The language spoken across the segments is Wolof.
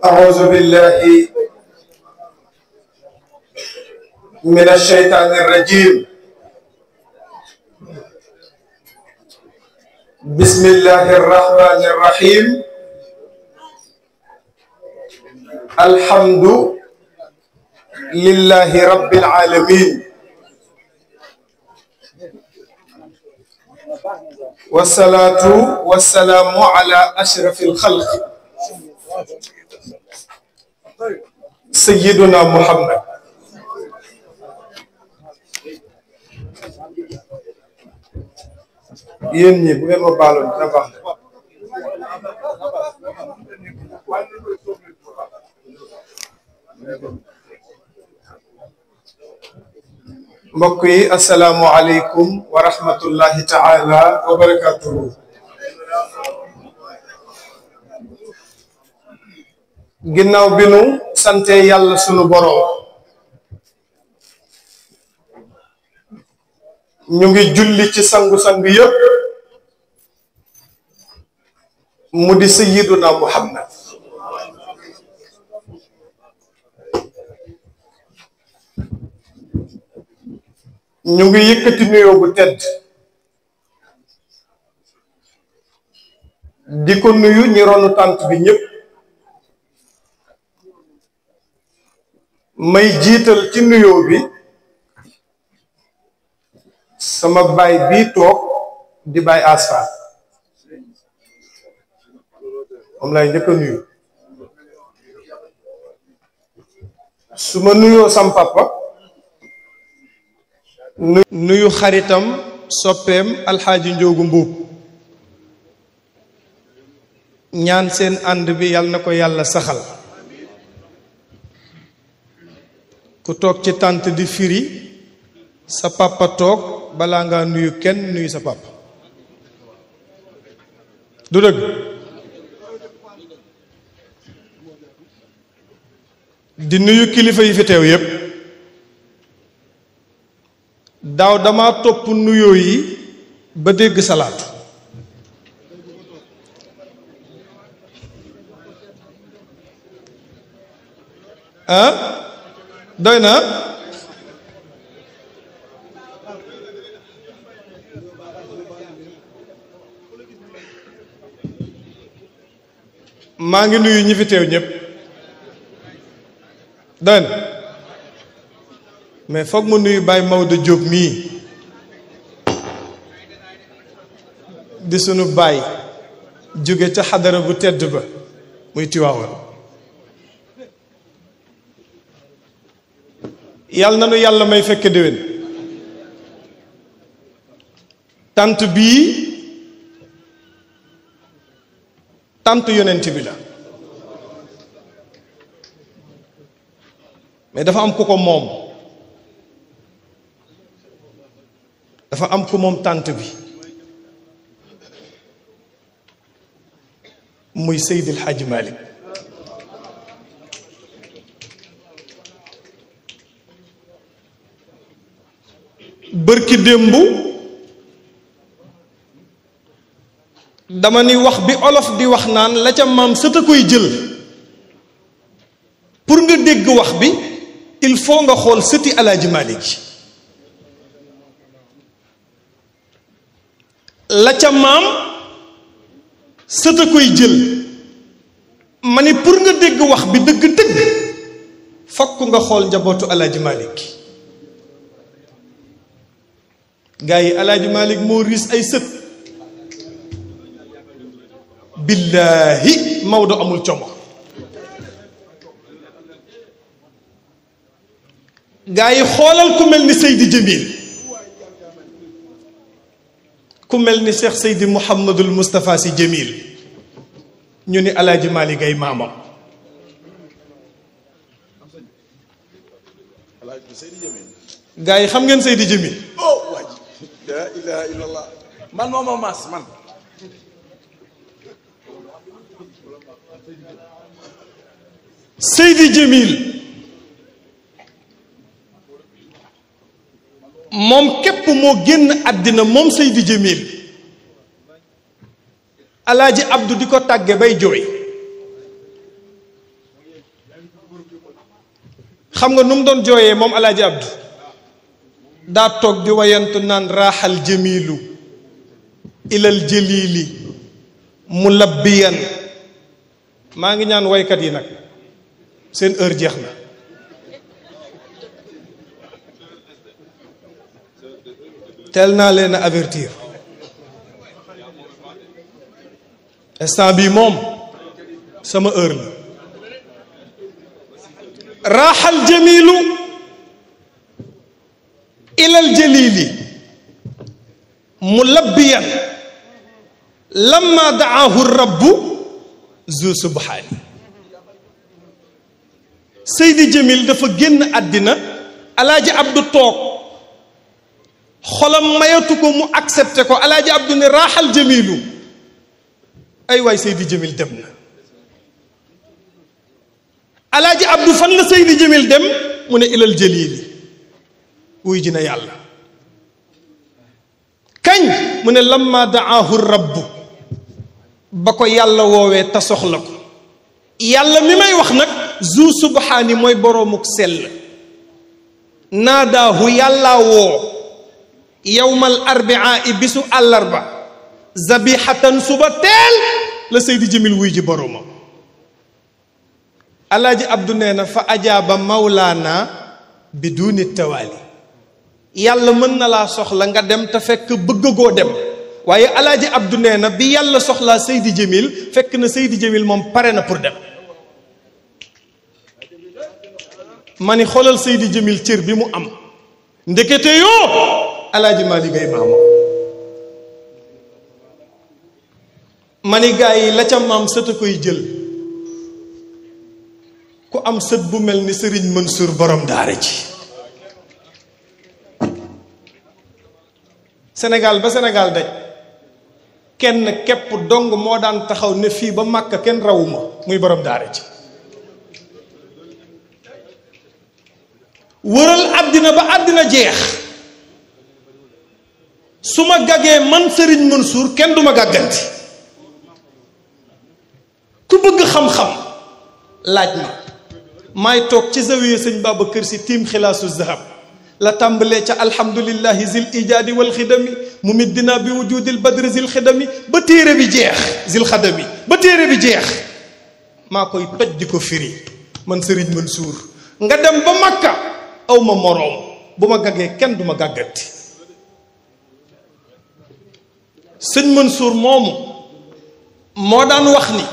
أعوذ بالله من الشيطان الرجيم. بسم الله الرحمن الرحيم. الحمد لله رب العالمين، والصلاة والسلام على أشرف الخلق سيدنا محمد. yéen ñi bu ngeen ma baaloon dina baax. mbokk yi asalaamu aleykum wa rahmatullahi taala wa barakatuhu. ginnaaw bi nu sante yàlla sunu boroom, ñu ngi julli ci sangu-sangu yëpp mu di sayyiduna Muhammad. ñu ngi yëkkati nuyoo bu tedd di ko nuyu ñi ronu tànt bi ñëpp, may jiital ci nuyoo bi sama baay bii toog di baay Asfa, moom lay njëkk a nuyu. su ma nuyoo sam papa nuyu xaritam soppeem alxaaji Njoogu Mbuub, ñaan seen ànd bi yàlla na ko yàlla saxal. ku toog ci tànt di firi sa papa toog, balaa ngaa nuyu kenn nuyu sa papa, du dëgg? di nuyu kilifa yi fi teew yépp. daaw dama topp nuyoo yi ba dégg salaatu. doy na. maa ngi nuyu ñi fi teew ñëpp. doy na. mais foog ma nuyu Baye Maodo Diop mii di sunu baay jóge ca xadara bu tedd ba muy Tiwaawan. yàlla na nu yàlla may fekk déwén. tant bii tant yonent bi la, mais dafa am ku ko moom. dafa am ku moom tànt bi, muy Seydil Hadji Malick. bërki démb dama ni wax bi olof di wax naan la ca maam sët a koy jël. pour nga dégg wax bi il faut nga xool sëti Alaaji Malick yi. la ca maam sët a koy jël. ma ni pour nga dégg wax bi dëgg-dëgg fokk nga xool njabootu Alaaji Malick. gaa yi Alaaji Malick moo riis ay sët. billaahi Maodo amul como. gaa yi xoolal ku mel ni Seydi Jamil, ku mel ni Cheikh Seydi Mouhamadul Moustapha Sy Jamil, ñu ni Alaaji Malick ay maamam. gaa yi xam ngeen Seydi Jamil? oh waay la ilaha illallah, man mooma mas man. Seydi Jamil moom képp moo génn àddina, moom Seydi Jamil Alaaji Abdou di ko tàgge bay jooy. xam nga nu mu doon jooyee moom alaaji Abdu daa toog di wayantu naan raaxal jamilu ilal jëliili mulabbiyan. maa ngi ñaan waykat yi nag seen heure jeex na. teel naa leen a avertir instant bii moom sama heure la. raaxal jamilu ilal jalili mulabbiyan lamma daahu rabbu zu subhaani. Seydi Jamil dafa génn àddina alaaji Abdu toog xolam mayatu ko mu accepté ko. alaaji Abdu ne raaxal jamilu ay waay Seydi Jamil dem na. alaaji Abdu fan la Seydi Jamil dem mu ne ilal jalili wuy ji na yàlla. kañ mu ne lamma daahu rabbu ba ko yàlla woowee te soxla ko. yàlla mi may wax nag zu subhaani mooy boroomuk sell. naadaahu yàlla woo yowmal arbia i bisu àllarba zabihatan suba teel la Seydi Jamil wuy ji boroomam. alaaji Abdu nee na fa ajaaba mawlaana biduni tawaali. yàlla mën na laa soxla nga dem te fekk bëggagoo dem. waaye alaaji Abdu nee na bi yàlla soxlaa Seydi Jamil fekk na Seydi Jamil moom pare na pour dem. ma ni xoolal Seydi Jamil cër bi mu am. ndekete yoo alaaji Maalik Gay maama. ma ni gaa yi la ca maam sët a koy jël. ku am sët bu mel ni Sëriñ Mansour borom daara ji. Sénégal ba Sénégal daj kenn képp dong moo daan taxaw ne fii ba Màkka kenn rawuma muy borom daara ji. wëral àddina ba àddina jeex su ma gàggee man Sëriñ Mansour kenn du ma gàgganti. ku bëgg xam-xam laaj ma. maay toog ci zawiya sëñ Babacar Si tiim xilaasu zahab la tàmbalee ca alhamdulillahi zil ijaadi wal xidami mu middina bi wujudil badri zil xidami ba téere bi jeex zil xadami ba téere bi jeex maa koy toj di ko firi man Sëriñ Mansour. nga dem ba Makka aw ma moroom bu ma gaggee kenn du ma gàgganti. sëñ Mansour moomu moo daan wax ni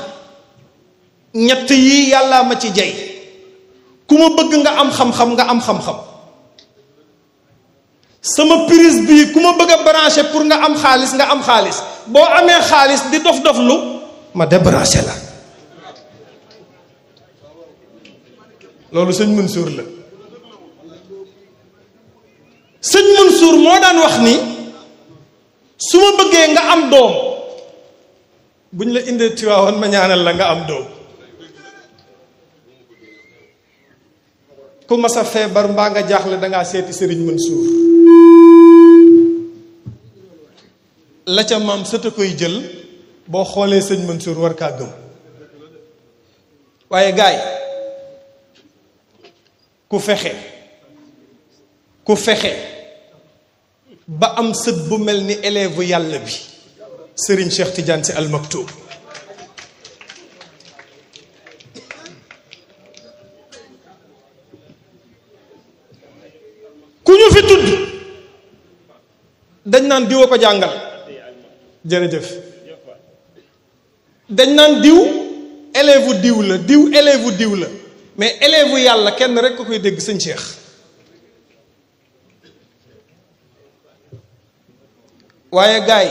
ñett yii yàllaa ma ci jey. ku ma bëgg nga am xam-xam nga am xam-xam. sama prise bii ku ma bëgg a branché pour nga am xaalis nga am xaalis. boo amee xaalis di dof-doflu ma débranché la. loolu sëñ Mansour la. sëñ Mansour moo daan wax ni su ma bëggee nga am doom buñ la indee Tiwaawan ma ñaanal la nga am doom. ku ma sa feebar mbaa nga jaaxle dangaa seeti Sëriñ Mansour. la ca maam sët a koy jël boo xoolee sëñ Mansour war kaa gëm. waaye gaay ku fexe ba am sët bu mel ni élève yàlla bi Sëriñ Cheikh Tidiane Sy Al Maktoum. ku ñu fi tudd dañ naan diw a ko jàngal jërëjëf. dañ naan diw élève diw la diw élève diw la mais élève yàlla kenn rek ko koy dégg sëñ Cheikh. waaye gaay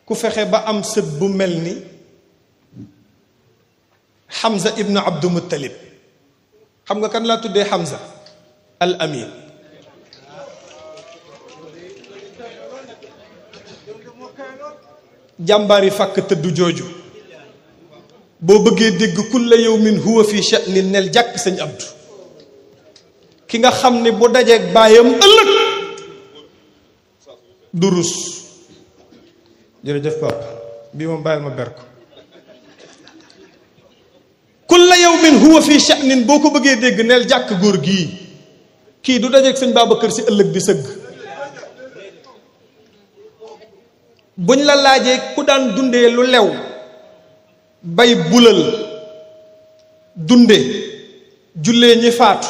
ku fexe ba am sët bu mel ni Hamza ibnu Abdou Muttalib. xam nga kan laa tuddee Hamza al amin. jàmbaari fàkk tëddu jooju boo bëggee dégg kulla yawmin huwa fi sha'nin nel jàkk sëñ Abdou. ki nga xam ne bu dajeeg baayam ëllëg du rus. jërëjëf papa bii moom bàyyil ma ber ko. kulla yawmin yawmin huwa fi sha'nin boo ko bëggee dégg neel jàkk góor gii kii du dajeeg sëñ Babacar Si ëllëg di sëgg. buñ la laajee ku daan dundee lu lew bay bulal dunde jullee ñi faatu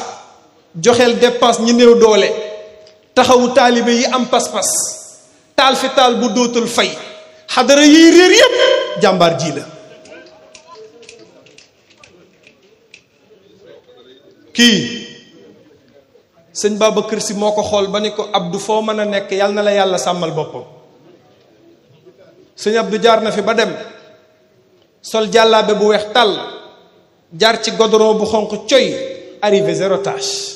joxeel dépense ñi néew doole taxawu taalibe yi am pas-pas taal fi taal bu dootul fay xadara yiy réer yépp jàmbaar ji la. kii sëñ Babacar Si moo ko xool ba ni ko Abdou foo mën a nekk yàlla na la yàlla sàmmal boppam. sëñ Abdou jaar na fi ba dem sol jàllaabe bu weex tàll jaar ci goudron bu xonq coy arrivé zéro tâche.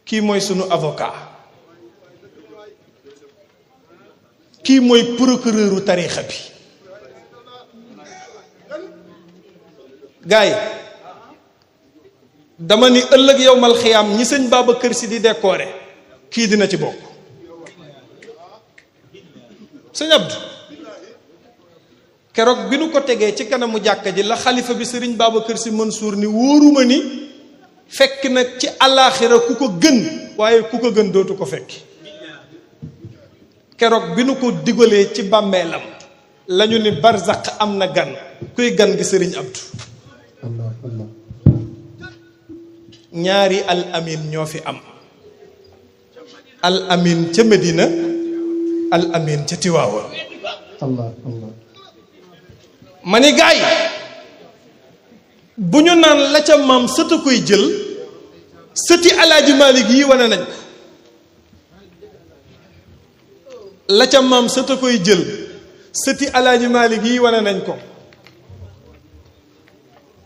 kii mooy sunu avocat kii mooy procureuru tariixa bi. gaay dama ni ëllëg yowmal xiyaam ñi sëñ Babacar Si di décoré kii dina ci bokk. sëñ Abdou keroog bi nu ko tegee ci kanamu jàkka ji la xalifa bi sëriñ Babacar Si Mansour ni wóoruma ni fekk na ci àllaaxira ku ko gën waaye ku ko gën dootu ko fekki. keroog bi nu ko digalee ci bàmmeelam lañu ni barzaq am na gan kuy gan gi sëriñ Abdou. ñaari al amin ñoo fi am al amin ca Medina al amin ca Tiwaawan. ma ni gaay bu ñu naan la ca maam sët a koy jël sëti alaaji Malik yi wane nañ ko. la ca maam sët a koy jël sëti alaaji Malik yi wane nañ ko.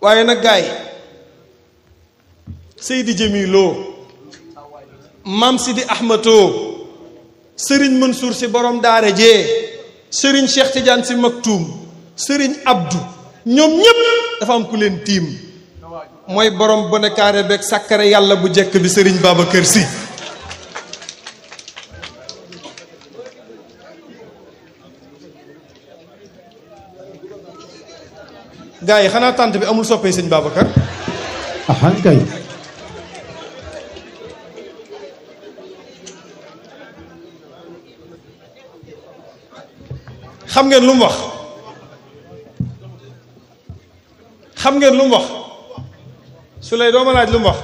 waaye nag gaay Seydi Jamiloo maam Sidi Ahmadoo Sëriñ Mansour Si borom daara jee Sëriñ Cheikh Tidiane Si Maktoum Sëriñ Abdou ñoom ñépp dafa am ku leen tiim mooy borom bonekaare beeg sàkkare yàlla bu jekk bi Sëriñ Babacar Si. gaa yi xanaa tànt bi amul soppee sëñ Babacar. ahan kay. xam ngeen lu mu wax xam ngeen lu mu wax su lay dooma laaj lu mu wax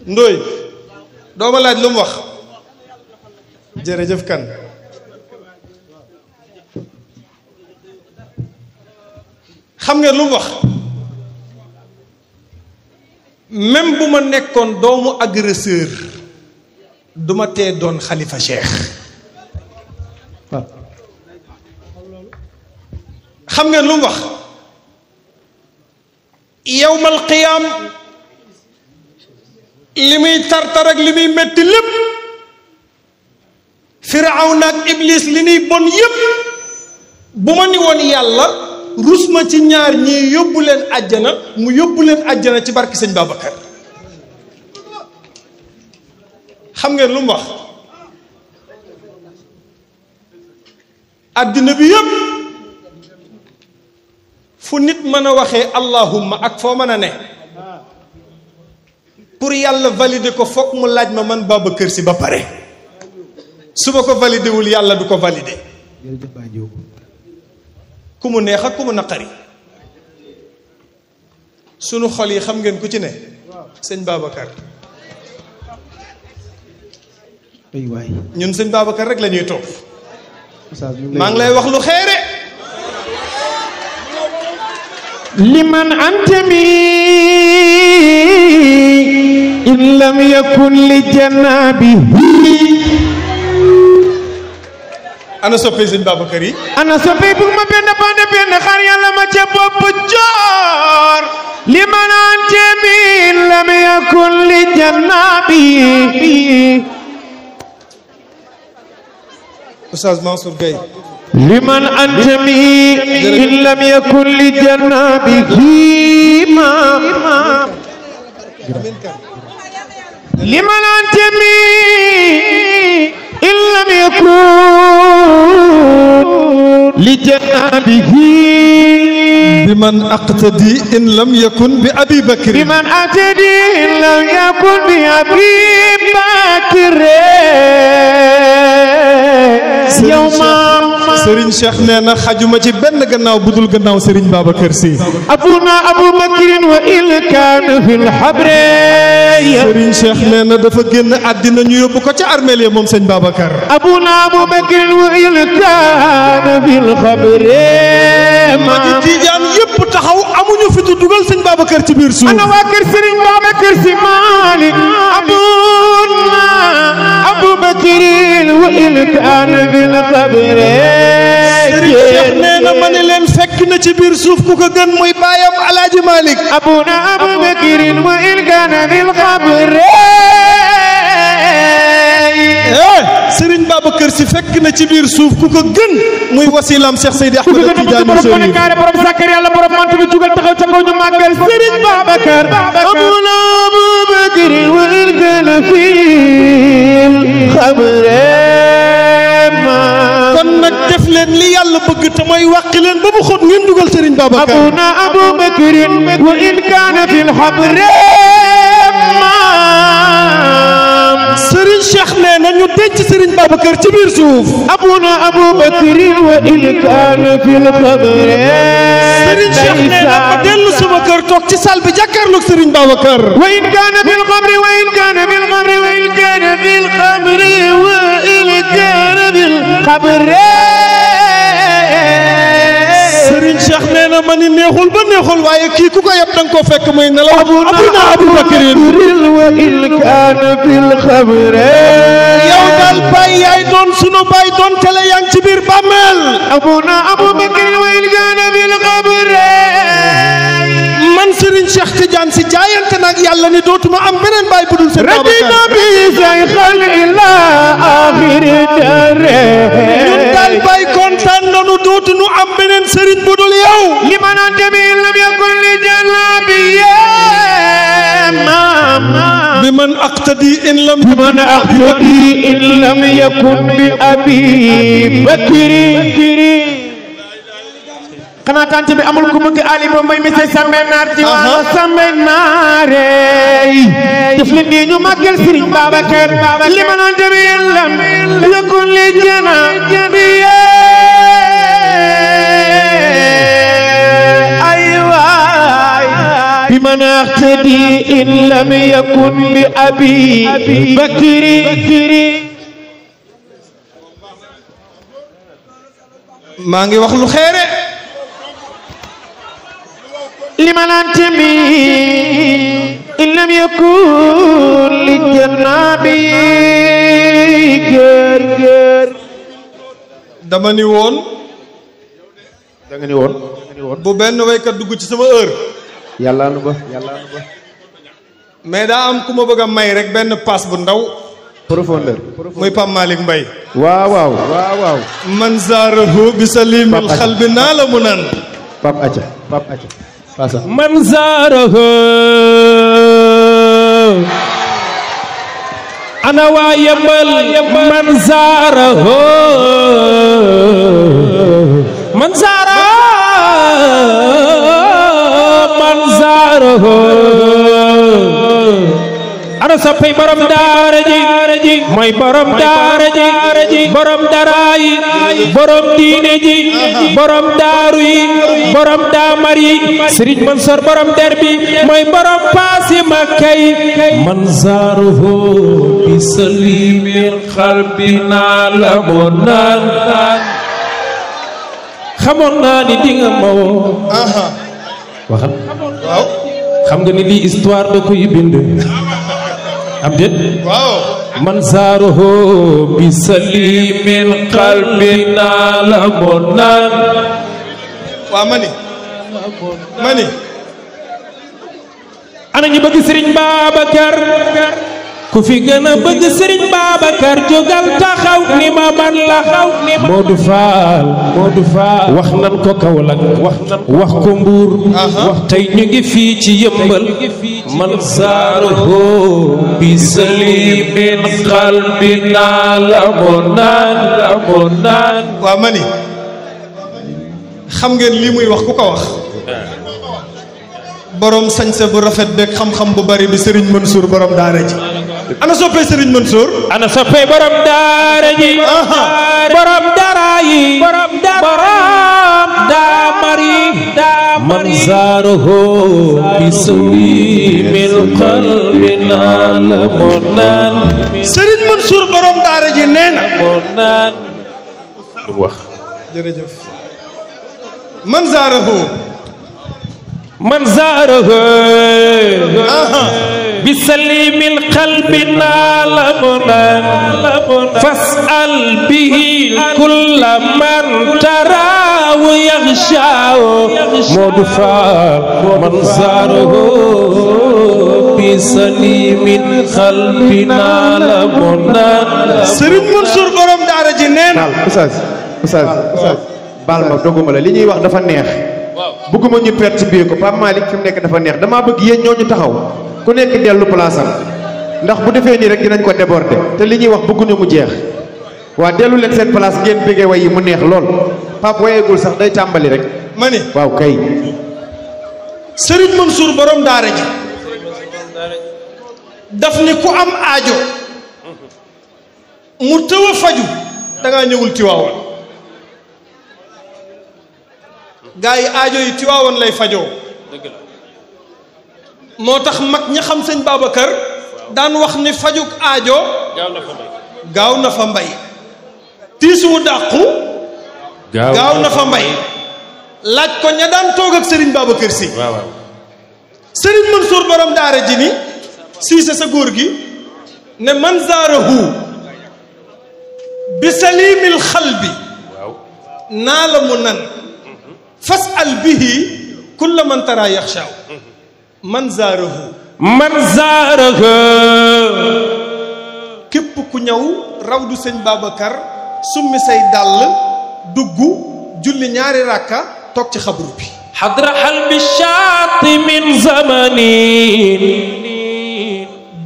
ndóoy dooma laaj lu mu wax jërëjëf kan xam ngeen lu mu wax même bu ma nekkoon doomu agresseur duma tee doon xalifa cheikh. xam ngeen lu mu wax yawmal qiyaam li muy tartar ak li muy metti lépp Firawna ak Iblis li ñuy bon yépp bu ma ni woon yàlla rus ma ci ñaar ñii yóbbu leen àjjana mu yóbbu leen àjjana ci barki sëñ Babacar. xam ngeen lu mu wax àddina bi yépp fu nit mën a waxee allahumma ak foo mën a ne pour yàlla valider ko foog mu laaj ma man Babacar Si ba pare su ma ko validé wul yàlla du ko validé ku mu neex ak ku mu naqari sunu xol yi xam ngeen ku ci ne sëñ Babacar. ñun sëñ Babacar rek la ñuy topp. maa ngi lay wax lu xeere liman antami in lam yakun li janabi. ana soppee sëñ Babacar yi ana soppee bu ma benn bande benn xar yàlla ma ca bopp joor liman antami in lam yakun li janabi. Oustaz Mansour Gueye liman antami in lam yakun li janabihi ma liman antami in lam yakun لجنابه بمن أقتدي إن لم يكن بأبي بكر بمن أقتدي إن لم يكن بأبي بكر يوم Serigne Cheikh nee na xajuma ci benn gannaaw budul gannaaw Serigne Babacar Sy. أبونا أبو بكر وإن كان في الحبر Serigne Cheikh nee na dafa génn àddina ñu yóbbu ko ca armeel ya moom sëñ Babacar. أبونا أبو بكر وإن كان في الحبر ma ci Tijaan yëpp taxaw amuñu fi du dugal sëñ Babacar ci biir suuf. أنا واكر Serigne Babacar Sy Malick أبونا أبو بكر وإن كان في الحبر Serigne Cheikh nee na ma ne leen fekk na ci biir suuf ku ko gën muy baayam Alaaji Malick. أبونا أبو بكر وإن كان في القبر Serigne Babacar Sy fekk na ci biir suuf ku ko gën muy wasilam Cheikh Seydi Ahmed Tidiane Chérif. borom Sakar yàlla borom mant bi jugal taxaw ca kaw ñu màggal Serigne Babacar أبونا أبو بكر وإن كان في القبر kon nag def leen li yàlla bëgg te mooy wàqi leen ba mu xóot ngeen dugal Serigne Babacar. أبونا أبو بكر وإن كان في الحبر Serigne Cheikh nee na ñu denc Serigne Babacar ci biir suuf. أبونا أبو بكر وإن كان في القبر Serigne Cheikh nee na ma dellu sama kër toog ci salle bi jàkkaarloog Serigne Babacar. وإن كان في القبر وإن كان في القبر وإن كان في القبر وإن كان في القبر Serigne Cheikh nee na ma ni neexul ba neexul waaye kii ku ko yeb da nga koo fekk muy nelaw. Abuna Abu Bakr وإن كان في القبر yow daal Baye yaay doon sunu Baye doon tele yaa ngi ci biir bàmmeel. أبونا أبو بكر وإن كان في القبر man Serigne Cheikh Tidiane Sy jaayante nag yàlla ni dootuma am beneen Baye budul seen Babacar. ردينا بشيخا إلى آخر الدار ñun daal Baye kontaan nañu dootuñu am beneen Serigne budul yow. لمن أنت به لم يكن لجنابي بمن أقتدي إن لم بمن أقتدي إن لم يكن بأبي بكر xanaa tant bi amul ku bëgg Ali ba may monsieur Sambe Naar ci waa Sambe Naar def leen di ñu màggal Serigne Babacar li ma naan tamit lam yakun li jana bi ay waay bi ma naqtadi in lam yakun bi abi bakri maa ngi wax lu xeere. لمن أنتمي إن لم يكن للجنابي dama ni woon. da nga ni woon. bu benn waykat dugg ci sama heure. yàlla nu ba. mais daa am ku ma bëgg a may rek benn passe bu ndaw. profondeur. muy Pape Malick Mbaye. waaw. man zaarahu bi salimil xalbi naa la mu naan. Pape Acha. من زاره أنا ويمل من زاره ana soppay borom daara ji mooy borom daara ji borom daraay borom diine ji borom daaru yi borom daamar yi Serigne Mansour borom derbi mooy borom paasi makkay man zaaruhu bi salimin xalbina la mu naan xamoon naa ni dinga ma woo waxal waaw xam nga ni lii histoire da koy bind am déet waaw man zaaruhu bi salimin qalbina la mu naan waa mani ana ñu bëgg Serigne Babacar ku fi gën a bëgg Serigne Babacar jógal taxaw ni ma man la Modou Fall wax nan ko Kaolack wax ko Mbuur wax tey ñu ngi fii ci Yëmbal man zaaruhu bi salimin qalbina la mu naan waa mani xam ngeen lii muy wax ku ko wax borom sañse bu rafet beeg xam-xam bu bari bi Serigne Mansour borom daara ji ana soppee Serigne Mansour ana soppee borom daara ji borom dara yi borom daamari man zaaruhu bi sulimil qalbi naan Serigne Mansour borom daara ji nee na lu wax jërëjëf man zaaruhu بسليم القلب نالمنا فاسأل به كل من تراه يغشاه مدفع منظره بسليم القلب نالمنا Serigne Mansour borom daara ji nee na Oustaz baal ma doguma la li ñuy wax dafa neex bëgguma ñu perte bii ko Pape Malick fi mu nekk dafa neex damaa bëgg yéen ñoo ñu taxaw ku nekk dellu place am ndax bu defee nii rek dinañ ko déborder te li ñuy wax bëgguñu mu jeex waa dellu leen seen place ngeen bëggee way yi mu neex lool Pape wayeegul sax day tàmbali rek ma ne waaw kay Serigne Mansour borom daara ji daf ni ku am aajo mu tëw a faju da ngaa ñëwul Tiwaawan gaa yi aajo yi Tiwaawan lay fajoo moo tax mag ñi xam sëñ Babacar daan wax ni fajuk aajo gaaw na fa mbay tiis wu dàqu gaaw na fa mbay laaj ko ña daan toog ak Serigne Babacar Sy Serigne Mansour borom daara ji ni siise sa góor gi ne man zaarahu bi salimil xalbi naa la mu nan fas'al bihi kulla man tara yaxshaaw man zaarahu képp ku ñëw rawdu sëñ Babacar summi say dàll dugg julli ñaari rakka toog ci xabru bi حضر حلب الشاط من زمني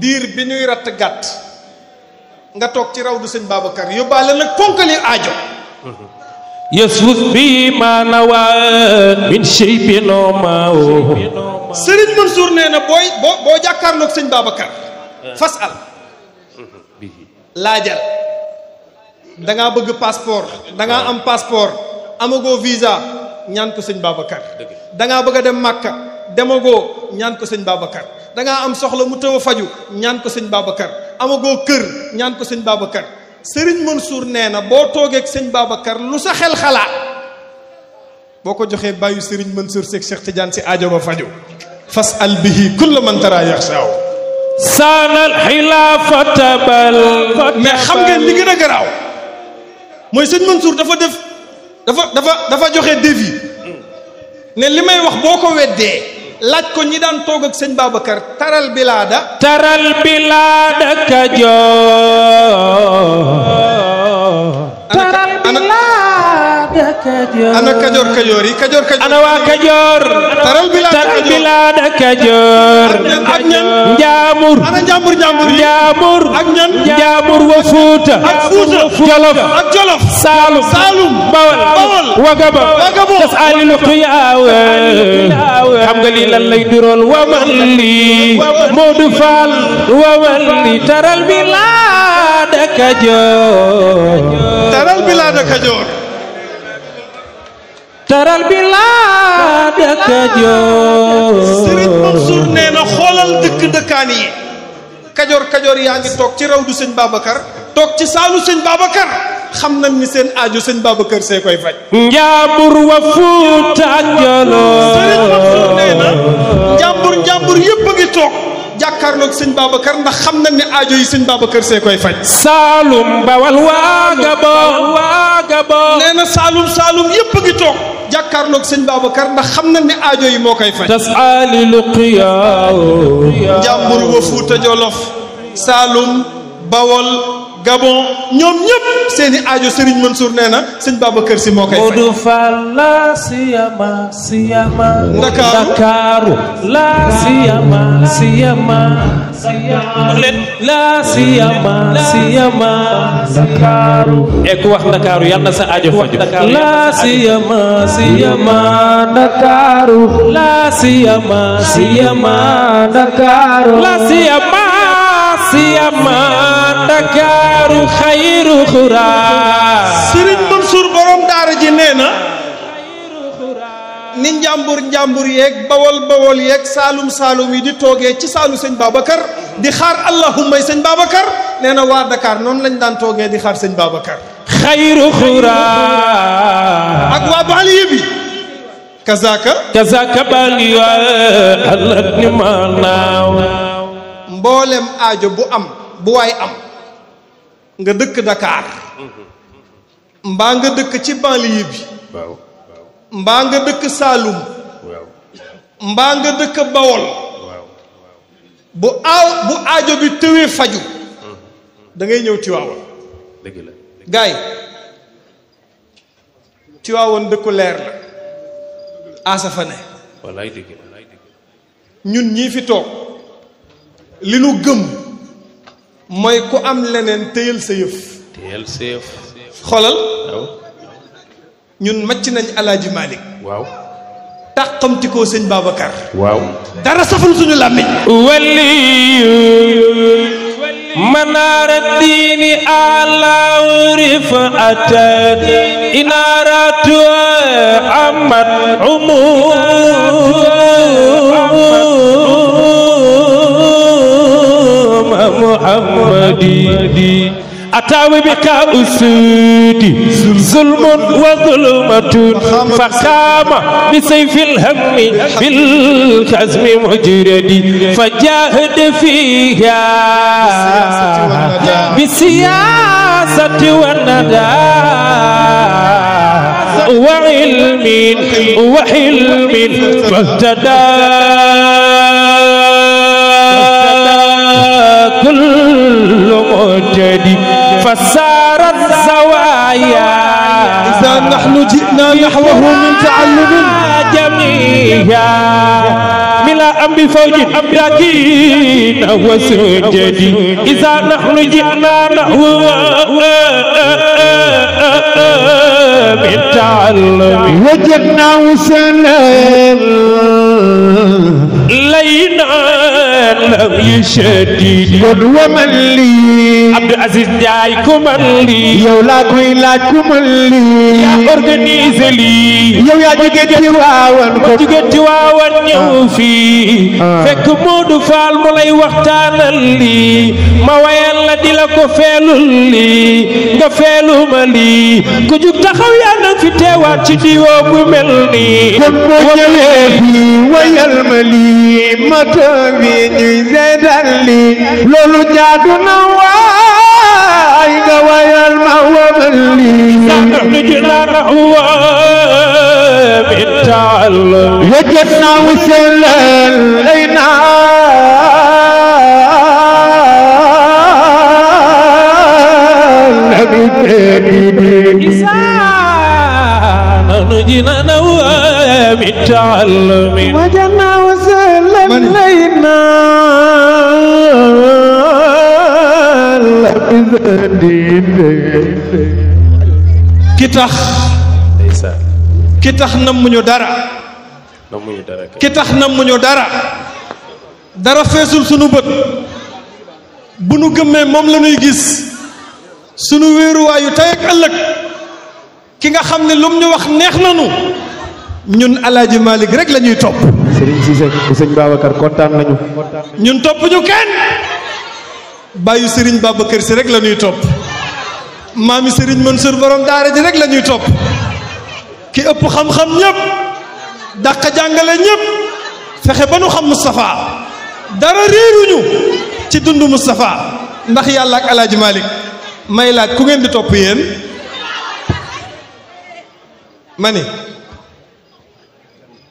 diir bi ñuy ratt gàtt nga toog ci rawdu sëñ Babacar yóbbaale nag ponkali aajo يسوس بي ما نوى من شيء نوما Serigne Mansour nee na boo jàkkaarloog sëñ Babacar fasal laajal da ngaa bëgg passeport da ngaa am passeport amagoo visa ñaan ko sëñ Babacar da ngaa bëgg a dem Makka demagoo ñaan ko sëñ Babacar da ngaa am soxla mu tëw a faju ñaan ko sëñ Babacar amagoo kër ñaan ko sëñ Babacar Serigne Mansour nee na boo toogee ak sëñ Babacar lu sa xel xalaat boo ko joxee bàyyi Serigne Mansour Seck Cheikh Tidiane si aajo ba faju fas'al bihi kulla man tara yaxshaaw saanal xilaafata bal mais xam ngeen li gën a garaaw mooy sëñ Mansour dafa joxe défi ne li may wax boo ko weddee laaj ko ñi daan toog ak sëñ Babacar taral bilaada ana kajoor kajoor yi kajoor ana waa kajoor taral bilaada kajoor ak ñan njaamur ana njaambur ak ñan njaamur wa fuuta ak fuuta jolof saalum bawal wagabo tas ali luqu yaawe xam nga lii lan lay durool waman lii Modou Fall waman lii taral bilaada kajoor taral bilaada kajoor taral bilaada kajoor Serigne Mansour nee na xoolal dëkkaan yi kajoor yaa ngi toog ci rawdu sëñ Babacar toog ci saalu sëñ Babacar xam nañ ni seen aajo sëñ Babacar see koy faj njaambur wa fuuta ak jolof Serigne Mansour nee na njàmbur yëpp a ngi toog jàkkaarloog sëñ Babacar ndax xam nañ ne aajo yi sëñ Babacar see koy faj saalum bawal waagabo nee na saalum yëpp a ngi toog jàkkaarloog sëñ Babacar ndax xam nañ ne aajo yi moo koy faj tas ali luqiyaaw njàmbur wa fuuta jolof saalum bawol Gabon ñoom ñëpp seeni aajo Serigne Mansour nee na sëñ Babacar Sy moo koy fay. Modou Fall la siyama Ndakaaru la siyama la siyama Ndakaaru e ku wax Ndakaaru yàlla na sa aajo faju la siyama Ndakaaru la siyama Ndakaaru la siyama Ndakaaru xayru xuraa. Serigne Mansour borom daara ji nee na ni njàmbur yeeg bawol yeeg saalum yi di toogee ci saalu sëñ Babacar di xaar allahumma sëñ Babacar nee na waa Dakar noonu lañ daan toogee di xaar sëñ Babacar. xayru xuraa. ak waa banlieue bi. kazaka banlieue alak ni maanaaw. mboolem aajo bu waay am nga dëkk Dakar mbaa nga dëkk ci banlieue bi mbaa nga dëkk Saloum mbaa nga dëkk Bawol bu aajo bi tëwee faju da ngay ñëw Tiwaawan gaay Tiwaawan dëkku leer la asafa ne ñun ñii fi toog li nu gëm mooy ku am leneen téyel sa yëf xoolal ñun màcc nañ Alaaji Malick tàqamti koo sëñ Babacar dara saful suñu làmmiñ waliyu manaara diini ala rifaatan inaaratu amat محمدي أتاوي بك أسودي ظلم وظلمة فقام بسيف الهم بالخزم مجردي فجاهد فيها بالسياسة والندى وحلم فاهتدى كل مهتدي فسارت زوايا إذا نحن جئنا نحوه من تعلم جميعا ملا أم بفوج راكين وسجدي إذا نحن جئنا نحوه من تعلم وجدنا وسلام لينا لم يشدد ومن لي عبد العزيز جاي كمن لي yow laa koy laaj ku mën lii yaa organisé lii yow yaa jóge Tiwaawan ko jóge Tiwaawan ñëw fii fekk Modou Fall mu lay waxtaanal lii ma wayal la di la ko feelul lii nga feeluma lii ku jug taxaw yaa nag fi teewaat ci diwoo bu mel nii kon boo ñëwee fii wayal ma lii ma toog bi ñuy seetal lii loolu jaadu na waay nga wayal ma wamal lii وجدنا وسلا لينا وجدنا وسلا لينا ki tax nammuñu dara ki tax nammuñu dara feesul sunu bët bu nu gëmmee moom la ñuy gis sunu wéeruwaayu tey ak ëllëg ki nga xam ne lum ñu wax neex nanu ñun Alaaji Malick rek la ñuy topp. Serigne Cissé sëñ Babacar kontaan nañu. ñun topp ñu kenn bàyyi Serigne Babacar si rek la ñuy topp maami Serigne Mansour borom daara ji rek la ñuy topp ki ëpp xam-xam ñëpp dàq jàngale ñëpp fexe ba nu xam Moustapha dara réeruñu ci dundu Moustapha ndax yàlla ak Alaaji Malick may laaj ku ngeen di topp yéen ma ni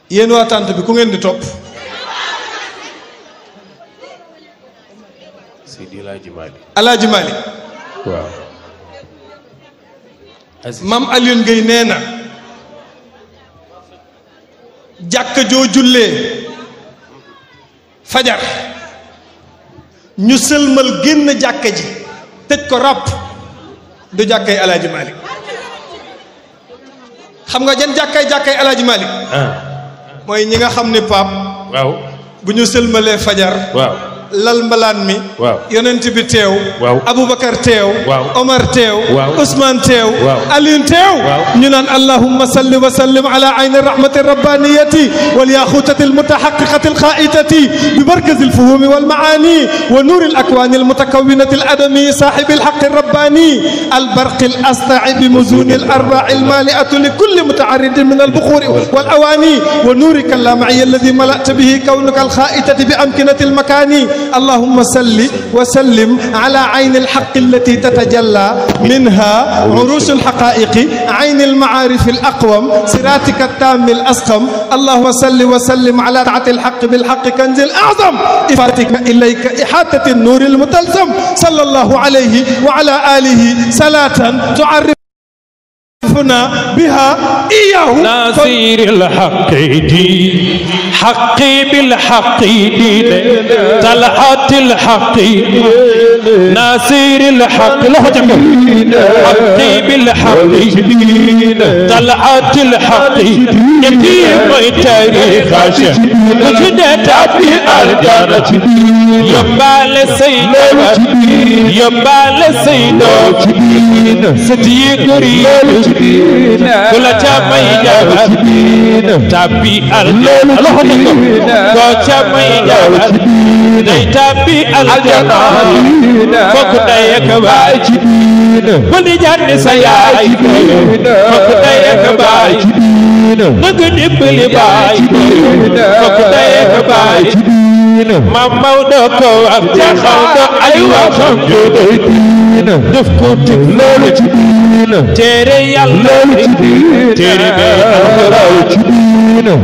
yéen waa tànt bi ku ngeen di topp Seydi Alaaji Malick Alaaji Malick waaw Mam Alioune Gueye nee na jàkka joo jullee fajar ñu sëlmal génn jàkka ji tëj ko ràpp du jàkkay Alaaji Malick xam nga jan jàkkay Alaaji Malick mooy ñi nga xam ne Pape waaw bu ñu sëlmalee fajar waaw lal mbalaan mi waaw yonent bi teew waaw Aboubacar teew waaw Omar teew waaw Ousmane teew waaw Alioune teew waaw ñu naan allahumma salli wa sallim ala ayni rahmati rabbaniyati wal yaxutati almutahaqiqati alxaitati bi markazi alfuhumi walmaani wa nuuri alakwani almutakawinati aladami sahibi alhaqi الرباني البرق الأسطع بمزون الأرباع المالئة لكل متعرض من البخور والأواني ونورك اللامعي الذي ملأت به كونك الخائتة بأمكنة المكان اللهم صل وسلم على عين الحق التي تتجلى منها عروش الحقائق عين المعارف الأقوم صراطك التام الأسقم اللهم صل وسلم على طاعة الحق بالحق كنز الأعظم إفاتك إليك إحاطة النور المتلزم صلى الله عليه وعلى آله صلاة تعرفنا بها إياه ناصير الحق دين حقي بالحق دين طلعت الحق ناصير الحق حقي بالحق طلعت الحق يتيم تاريخ وجدت في الجنة يبال سيدنا يبال سيدنا ستي قريب كل جمعي جبل تبي الجنة كل جمعي جبل تبي الجنة فكدايك باي كل جنة سياي فكدايك باي نغنب لي باي فكدايك باي ماما ودكو أبتخاو أيوة خمجودين دفكوت لولو تيري يالله تيري بيان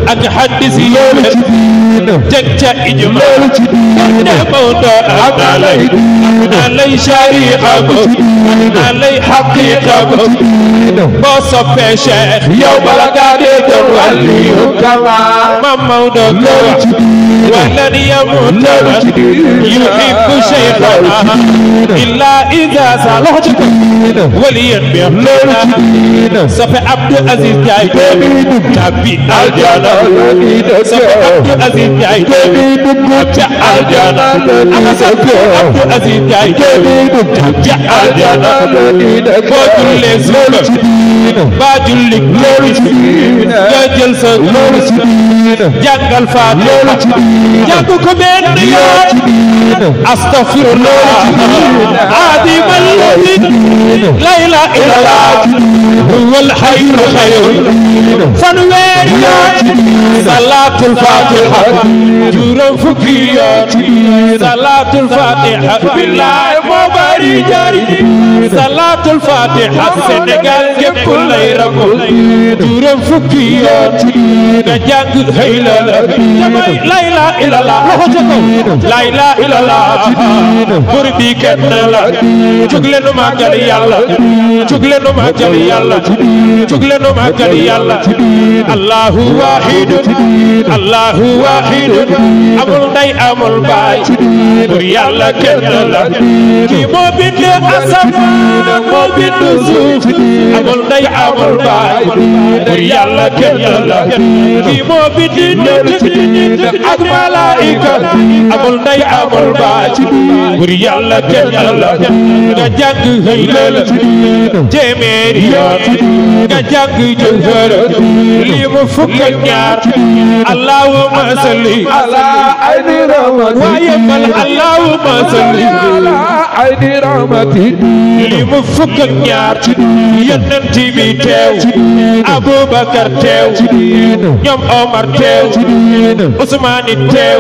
أك حدث يولو تكتا إجمال نمودا علي شريعة علي حقيقة بوصف شيخ يوم لقادي تولي ماما ودكو ولن يموت يحب شيخنا إلا إذا صلحت وليا بأمرنا صفي عبد العزيز جاي تبي الجنة صفي عبد العزيز جاي تبي الجنة أنا صفي عبد العزيز جاي تبي الجنة باجل لزوم باجل لك جاجل سنور جنگل فاتح جاكو كمين نيات أستغفر الله عظيم الذي لا إله إلا الله هو الحي الخير فنويريات صلاة الفاتحة جورا فكيات صلاة الفاتحة بالله مباري جاري صلاة الفاتحة سنغال كل يرقل جورا فكيات نجاك هيلا لا إله إلا الله لا إله إلا الله بربي كنلا جغلنا ما قال يالله جغلنا ما قال يالله جغلنا ما قال يالله الله واحد الله واحد أمر داي أمر باي بر يالله كنلا كي مو بيد أسم مو بيد زوف أمر داي أمر باي بر يالله كنلا كي مو بيد ak malaika amul nday amul baay bur yàlla kenn la nga jàng haylal téeméeri yoon nga jàng jëfër lii mu fukk ak ñaar allahumma salli ala ayni rahmati waaye man allahumma salli ala ayni rahmati lii mu fukk ak ñaar yonent bi teew Aboubacar teew ñoom Omar teew Ousmane teew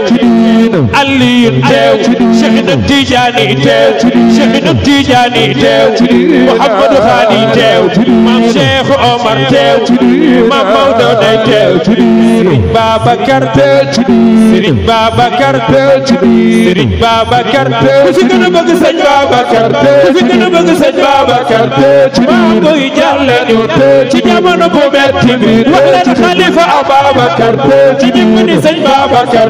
Aliyu teew Cheikh Tidiane teew Cheikh Tidiane teew Mouhamadou Khani teew Maam Cheikh Omar teew Maam Maodo day teew Serigne Babacar teew Serigne Babacar teew Serigne Babacar teew ku fi gën a bëgg sëñ Babacar teew ku fi gën a bëgg sëñ Babacar teew maa koy jàlle ñu ci jamono bu metti bi wax leen Khalifa Ababacar ci ñëpp ni sëñ Babacar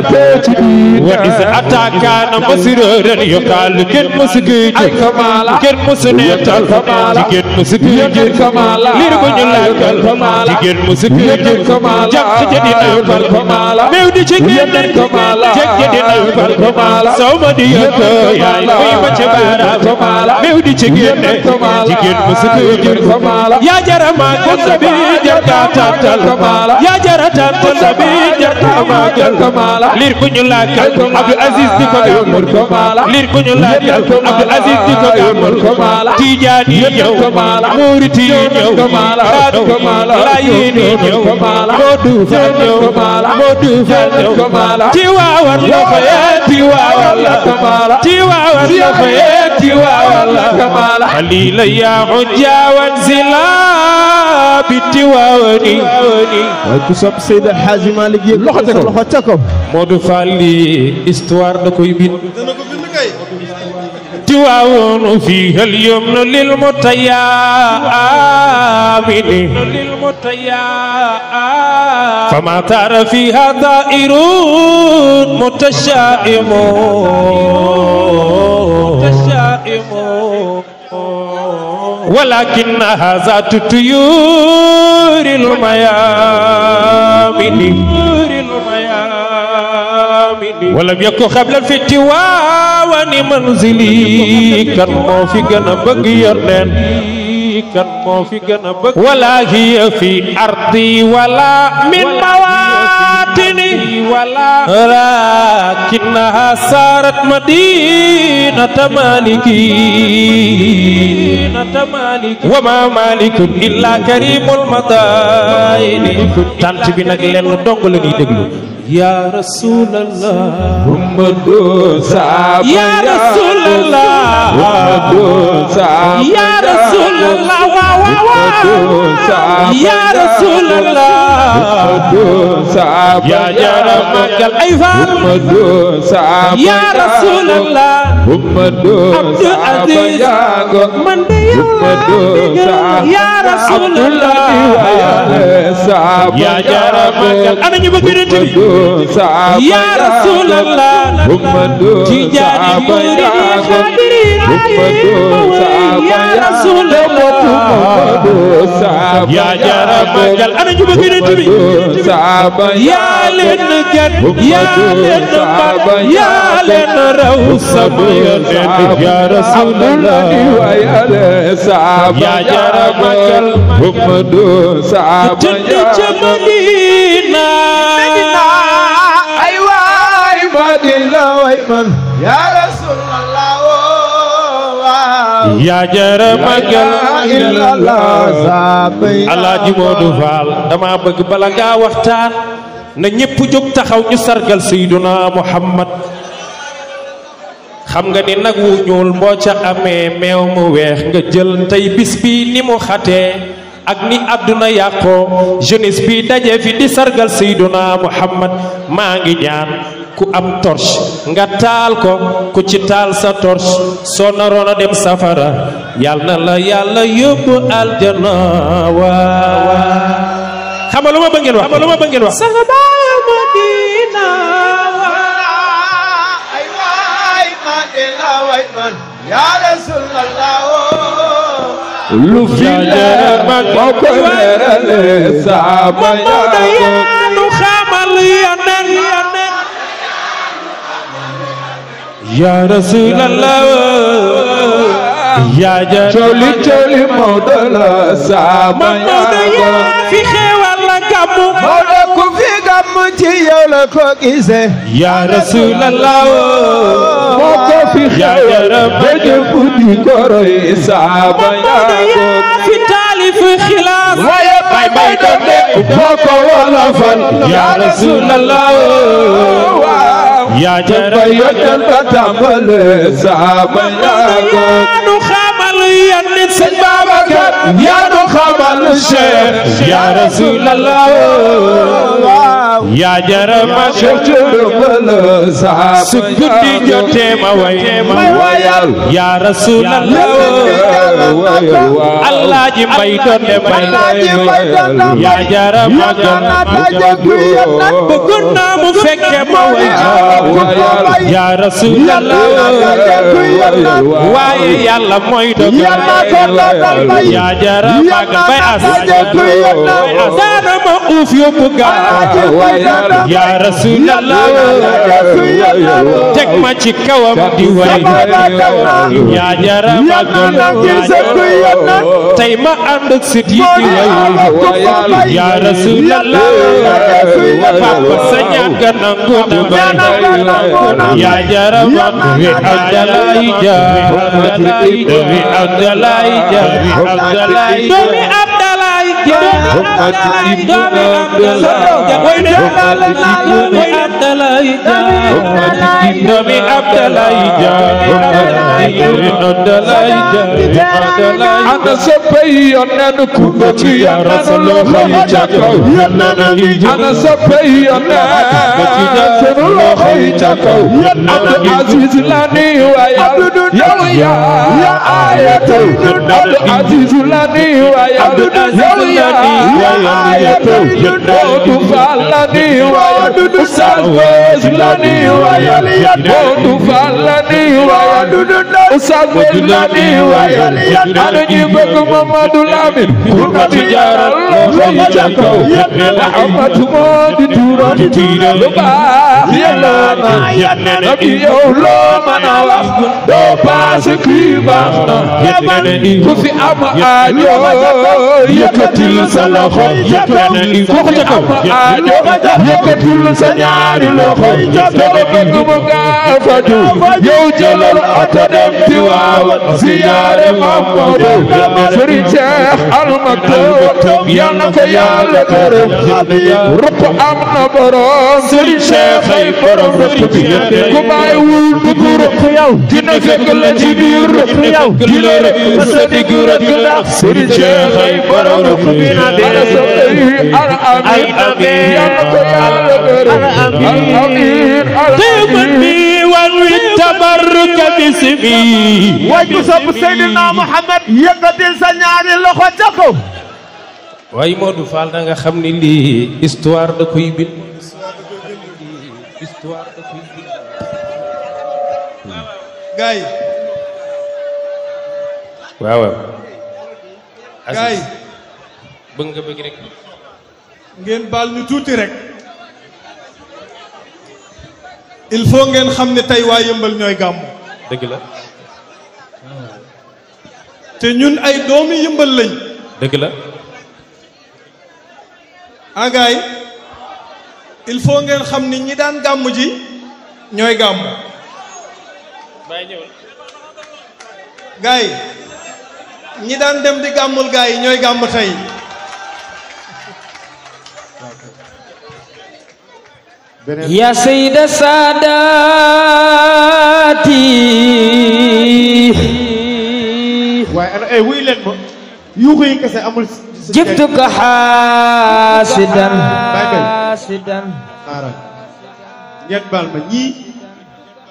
wa is attaquana masirëran yokal kenn musugi ay kamala kenn musu neetal kamala kenn musugi kamala lir bu ñu lakkal kamala kenn musugi kamala jàpp ci dina fal kamala meew di ci génn kamala jekk dina fal kamala sawma di yëkk yaay koy ba ci baara kamala meew di ci génn jigéen musugi kamala ya jarama ko sabi jarka tatal kamala ya jarata sabi jarka magal kamala lir bu ñu lakkal Abdou Aziz di ko yombal kamala lir bu ñu lakkal Abdou Aziz di ko yombal kamala Tijaani ñëw Muriti ñëw Raadu Laayini ñëw Moodu Faal ñëw Moodu Faal ñëw Tiwaawan la xëyee Tiwaawan la kamala Tiwaawan la xëyee Tiwaawan la kamala Xalila yaa xujjaawan zila bi Tiwaawani ku sopp Seydi El Hadji Malick yëg loxo ca ko Modou Fall li histoire da koy bind Tiwaawoon fiiha al-yumnu lil mutayaamini fama taara fiiha daa'irun mutashaa'imun ولكنها ذات الطيور الميامن ولم يكن قبل في التواون منزلي كان مو في جنة بقيرن كان مو في جنة ولا هي في أرضي ولا من مواتني ولكنها صارت مدينة مالكي وما مالك إلا كريم المدائن تانت بي نك لين دونغ لا ني دغلو يا رسول الله محمد صاحب يا رسول الله محمد صاحب يا رسول الله يا رسول الله محمد صاحب يا جرمك الايفان محمد صاحب يا رسول الله محمد صاحب من محمد صاحب يا رسول الله يا جرمك انا ني بغيرتي يا رسول الله تجاني مريد خادري يا رسول الله يا جرب انا جبت بنتي يا لنجد يا لنبا يا لنروسب يا رسول الله يا جرب محمد صاحب مدينة يا رسول الله يا جرمجل Alaaji Modou Fall dama bëgg bala nga waxtaan na ñepp jóg taxaw ñu sargal Seydina Muhammad xam nga ni nag wu ñuul mboo ca amee meew mu weex nga jël tey bis bi ni mu xatee ak ni àdduna yàqoo jeunesse bi daje fi di sargal Seydina Muhammad maa ngi ñaan ku am torche nga taal ko ku ci taal sa torche soo naroon a dem safara yàlla na la yàlla yóbbu aljana waa xam nga lu ma bëgg ngeen wax sanga baaya Madina ay waay Madina waay man ya Rasulallah lu fi leer man moo ko leerale saaba yaa nu xamal yonen ya Rasulallah ya jar coli Mawdo saaba yaa fi xewal la gàmmu Mawdo ku fi gàmmu ci yow la ko gisee ya Rasulallah moo ko fi xewal bëjë buddi koroy saaba yaa fi taalif xilaas bay bay donde boko wala fal ya rasulallah ya jara yotal tambale sama ko nu xamal yenn sëñ Babacar ya nu xamal Cheikh ya rasulallah ya jara ma su guddi jotee ma wayal ya rasulallah Allah ji mbay donde bay ya jara ma bëggoon naa mu fekke ma way ya rasulallah waaye yàlla mooy dogal ya jara ma bay as daana ma uuf yóbbu gaaw ya rasulallah teg ma ci kawam di way ya jara ma tey ma ànd ak sit yi di way ya rasulallah papa sa ñaan ga nangu na bay ya jara ma wi Abdalaay ja wi Abdalaay ja doomi Abdalaay ja doomi Abdalaay ja doomi Abdalaay ja ana soppay yonen ku bëgg yonen loxo yi ca kaw ana soppay yonen sunu loxo yi ca kaw Abdou Aziz la ni wayal yow ya ayatul Abdou Aziz la ni wayal yow ya ayatul Modou Fall la ni wayal Oustaz Boz la ni wayal Modou Fall la ni wayal Oustaz Boz la ni wayal ana ñi bëgg Mamadou Lamine ku ma di jaaral loxo yi ca kaw Muhammad moo di tuuram lu baax yàlla na nabi yow loo mën a wax doo paase kii baax na ku fi am aajo yëkkatil sa loxo ku fi am aajo yëkkatil sa ñaari loxo doo bëgg mu gaaw faju yow jëlal oto dem Tiwaawan ziyaare Mamadu Sëriñ Cheikh Al Maktoum yal na ko Yàlla gërëm ruq am na borom Sëriñ Cheikh ay borom ruq bi ku bàyyiwul dugg ruq yow dina fekk la ci biir ruq yow di la rek sa digg ruq ndax Sëriñ Cheikh ay borom ruq bi na dee al amin yal na ko Yàlla gërëm al amin wan wi tabarruka bismi way ku sopp Seydina Muhammad yëkkatil sa ñaari loxo ca kaw way Modou Fall da nga xam ni lii histoire da koy bind histoire da koy bind gaay waaw gaay bëgg nga bëgg rek ngeen baal ñu tuuti rek il faut ngeen xam ne tey waa Yëmbal ñooy gàmmu dëgg la te ñun ay doomi Yëmbal lañ dëgg la agaay il faut ngeen xam ni ñi daan gàmm ji ñooy gàmm gaay ñi daan dem di gàmmul gaay ñooy gàmm tey ya sayda saadaati waaye ana ay wuy leen ma yuuxu yi kese amul jibtuka xaasidan xaaral ngeen baal ma ñii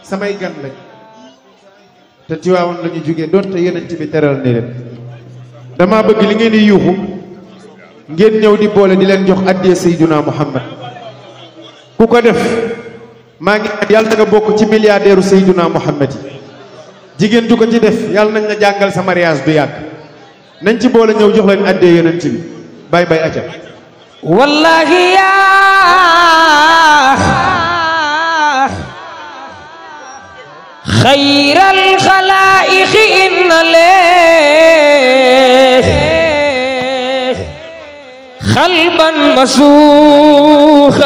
samay gan lañ te Tiwaawan la ñu jógee doon te yeneen bi teral ni leen dama bëgg li ngeen di yuuxu ngeen ñëw di boole di leen jox addiyee Seydina Muhammad ku ko def maa ngi yàlla na nga bokk ci milliardaire Seydina Muhammad yi jigéen du ko ci def yàlla nañ la jàngal sa mariage du yàgg nañ ci boole ñëw jox leen addee yonent bi bay bay aca wallahi yaa xayral xalaa'iqi inna lee xalban masuux